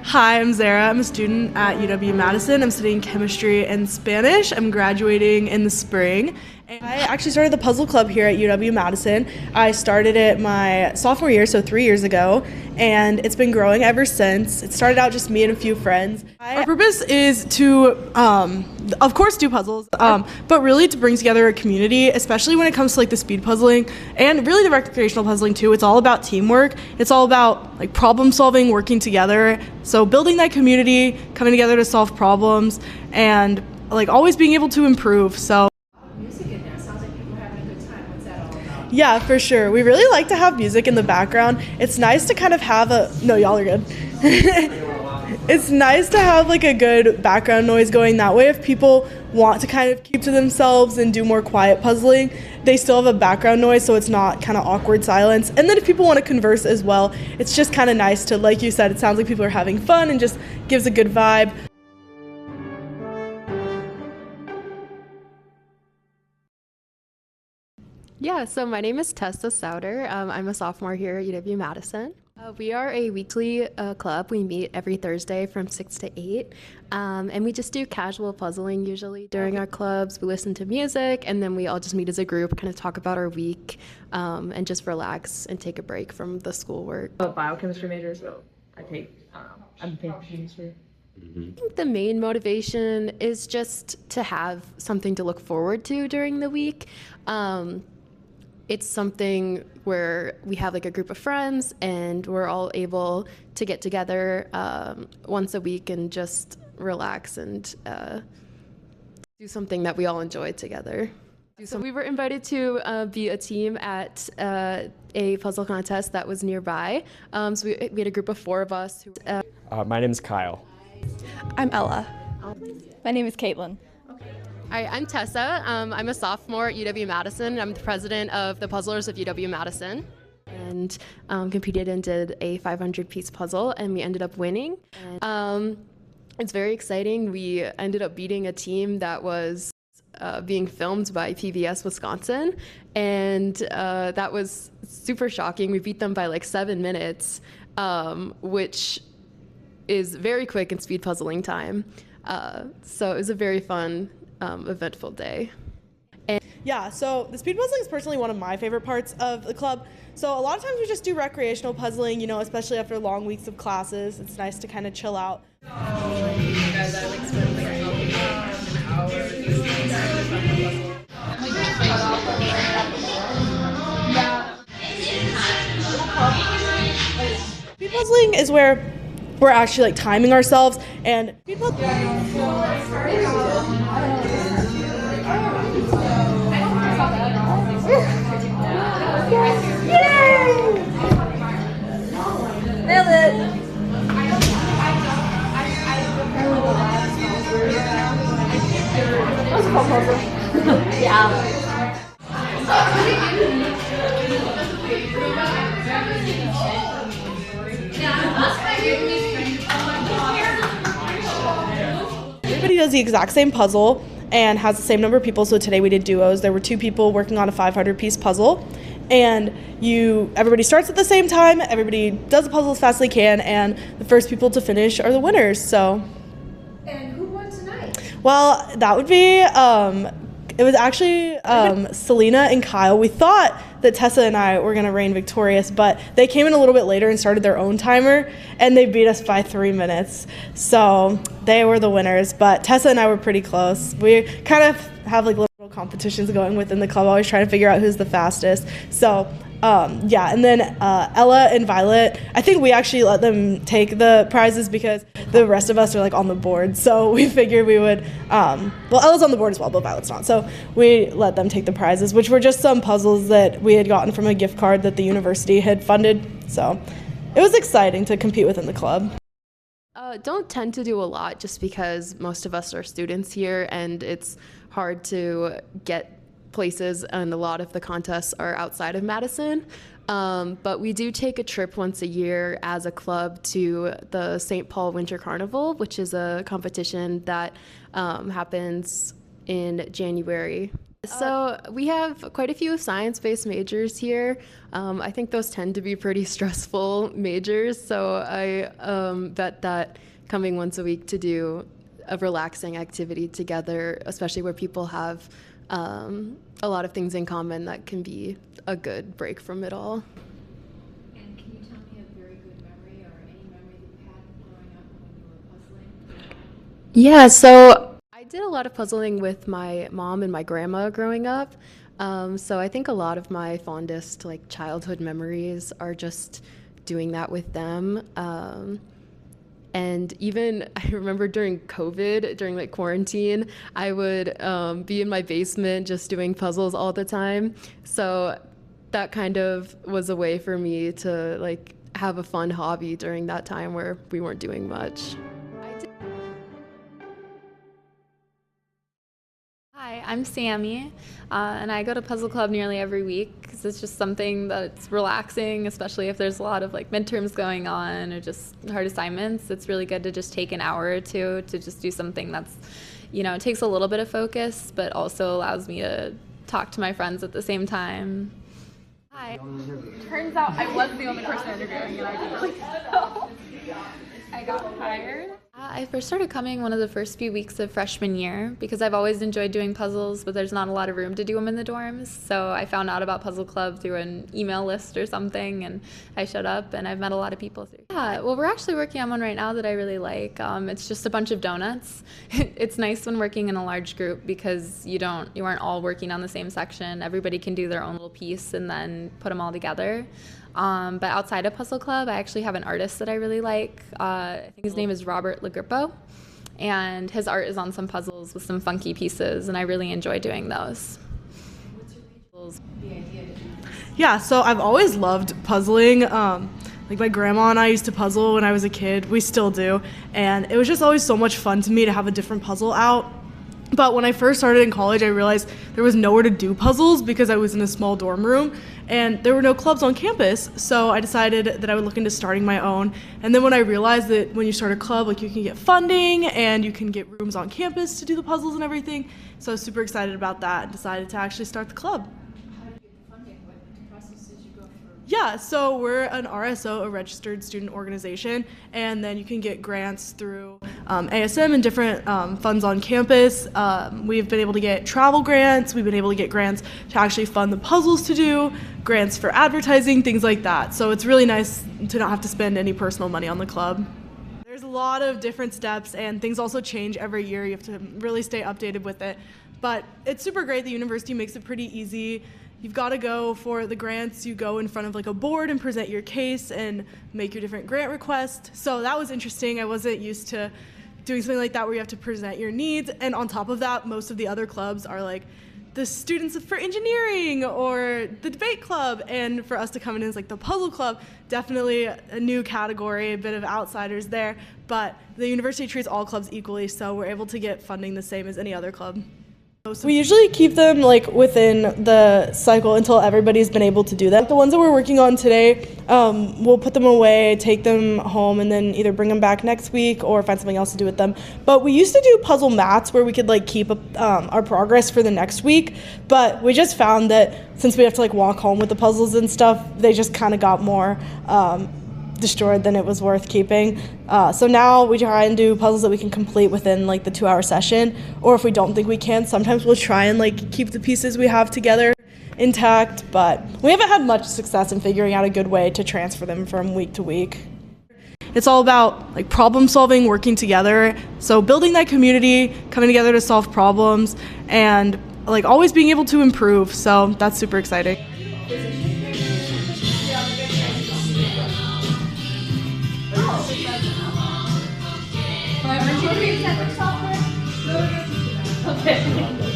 Hi, I'm Zara. I'm a student at UW-Madison. I'm studying chemistry and Spanish. I'm graduating in the spring. And I actually started the puzzle club here at UW-Madison. I started it my sophomore year, so 3 years ago, and it's been growing ever since. It started out just me and a few friends. Our purpose is to, of course, do puzzles, but really to bring together a community, especially when it comes to like the speed puzzling and really the recreational puzzling too. It's all about teamwork. It's all about like problem solving, working together. So building that community, coming together to solve problems, and like always being able to improve. So. Music in there. Sounds like people are having a good time. What's that all about? Yeah, for sure. We really like to have music in the background. It's nice to kind of have no, y'all are good. It's nice to have like a good background noise going. That way, if people want to kind of keep to themselves and do more quiet puzzling, they still have a background noise, so it's not kind of awkward silence. And then if people want to converse as well, it's just kind of nice to, like you said, it sounds like people are having fun and just gives a good vibe. Yeah, so my name is Tessa Souder. I'm a sophomore here at UW-Madison. We are a weekly club. We meet every Thursday from 6 to 8, and we just do casual puzzling usually during our clubs. We listen to music, and then we all just meet as a group, kind of talk about our week, and just relax and take a break from the schoolwork. I'm a biochemistry major, so I'm taking chemistry. I think the main motivation is just to have something to look forward to during the week. It's something where we have like a group of friends and we're all able to get together once a week and just relax and do something that we all enjoy together. So we were invited to be a team at a puzzle contest that was nearby. So we had a group of 4 of us. My name is Kyle. I'm Ella. My name is Caitlin. Hi, I'm Tessa. I'm a sophomore at UW-Madison. I'm the president of the Puzzlers of UW-Madison, and competed and did a 500-piece puzzle, and we ended up winning. It's very exciting. We ended up beating a team that was being filmed by PBS Wisconsin, and that was super shocking. We beat them by like 7 minutes, which is very quick in speed puzzling time. So it was a very fun, eventful day. Yeah, so the speed puzzling is personally one of my favorite parts of the club. So a lot of times we just do recreational puzzling, you know, especially after long weeks of classes. It's nice to kind of chill out. Speed puzzling is where we're actually like timing ourselves, and speed Nailed it! That was a fun puzzle. Yeah. Everybody does the exact same puzzle and has the same number of people. So today we did duos. There were 2 people working on a 500-piece puzzle, and everybody starts at the same time. Everybody does the puzzle as fast as they can, and the first people to finish are the winners. So. And who won tonight? Well, that would be. It was actually Selena and Kyle. We thought that Tessa and I were going to reign victorious, but they came in a little bit later and started their own timer, and they beat us by 3 minutes. So they were the winners, but Tessa and I were pretty close. We kind of have like little competitions going within the club, always trying to figure out who's the fastest. So yeah, and then Ella and Violet, I think we actually let them take the prizes because the rest of us are like on the board. So we figured we would, well, Ella's on the board as well, but Violet's not. So we let them take the prizes, which were just some puzzles that we had gotten from a gift card that the university had funded. So it was exciting to compete within the club. Don't tend to do a lot just because most of us are students here and it's hard to get places, and a lot of the contests are outside of Madison. But we do take a trip once a year as a club to the St. Paul Winter Carnival, which is a competition that happens in January. So we have quite a few science-based majors here. I think those tend to be pretty stressful majors, so I bet that coming once a week to do a relaxing activity together, especially where people have a lot of things in common, that can be a good break from it all. And can you tell me a very good memory or any memory that you had growing up when you were puzzling? Yeah, so I did a lot of puzzling with my mom and my grandma growing up. So I think a lot of my fondest childhood memories are just doing that with them. And even I remember during COVID, during quarantine, I would be in my basement just doing puzzles all the time. So that kind of was a way for me to have a fun hobby during that time where we weren't doing much. Hi, I'm Sammy, and I go to Puzzle Club nearly every week because it's just something that's relaxing, especially if there's a lot of midterms going on or just hard assignments. It's really good to just take an hour or two to just do something that's, it takes a little bit of focus, but also allows me to talk to my friends at the same time. Hi. Turns out I was the only person interviewing, and I didn't really know. I got hired. I first started coming one of the first few weeks of freshman year because I've always enjoyed doing puzzles, but there's not a lot of room to do them in the dorms. So I found out about Puzzle Club through an email list or something, and I showed up, and I've met a lot of people through. Yeah, well, we're actually working on one right now that I really like. It's just a bunch of donuts. It's nice when working in a large group because you aren't all working on the same section. Everybody can do their own little piece and then put them all together. But outside of Puzzle Club, I actually have an artist that I really like. I think his name is Robert Lagrippo, and his art is on some puzzles with some funky pieces, and I really enjoy doing those. Yeah, so I've always loved puzzling. My grandma and I used to puzzle when I was a kid. We still do. And it was just always so much fun to me to have a different puzzle out. But when I first started in college, I realized there was nowhere to do puzzles because I was in a small dorm room and there were no clubs on campus. So I decided that I would look into starting my own. And then when I realized that when you start a club, you can get funding and you can get rooms on campus to do the puzzles and everything. So I was super excited about that and decided to actually start the club. Yeah, so we're an RSO, a registered student organization, and then you can get grants through ASM and different funds on campus. We've been able to get travel grants, we've been able to get grants to actually fund the puzzles to do, grants for advertising, things like that. So it's really nice to not have to spend any personal money on the club. There's a lot of different steps, and things also change every year. You have to really stay updated with it. But it's super great. The university makes it pretty easy. You've got to go for the grants. You go in front of a board and present your case and make your different grant requests. So that was interesting. I wasn't used to doing something like that where you have to present your needs. And on top of that, most of the other clubs are the students for engineering or the debate club. And for us to come in as the puzzle club, definitely a new category, a bit of outsiders there. But the university treats all clubs equally, so we're able to get funding the same as any other club. We usually keep them within the cycle until everybody's been able to do that. The ones that we're working on today, we'll put them away, take them home, and then either bring them back next week or find something else to do with them. But we used to do puzzle mats where we could keep our progress for the next week. But we just found that since we have to walk home with the puzzles and stuff, they just kind of got more destroyed than it was worth keeping. So now we try and do puzzles that we can complete within the 2-hour session, or if we don't think we can, sometimes we'll try and keep the pieces we have together intact, but we haven't had much success in figuring out a good way to transfer them from week to week. It's all about problem solving, working together, so building that community, coming together to solve problems, and always being able to improve, so that's super exciting. Okay.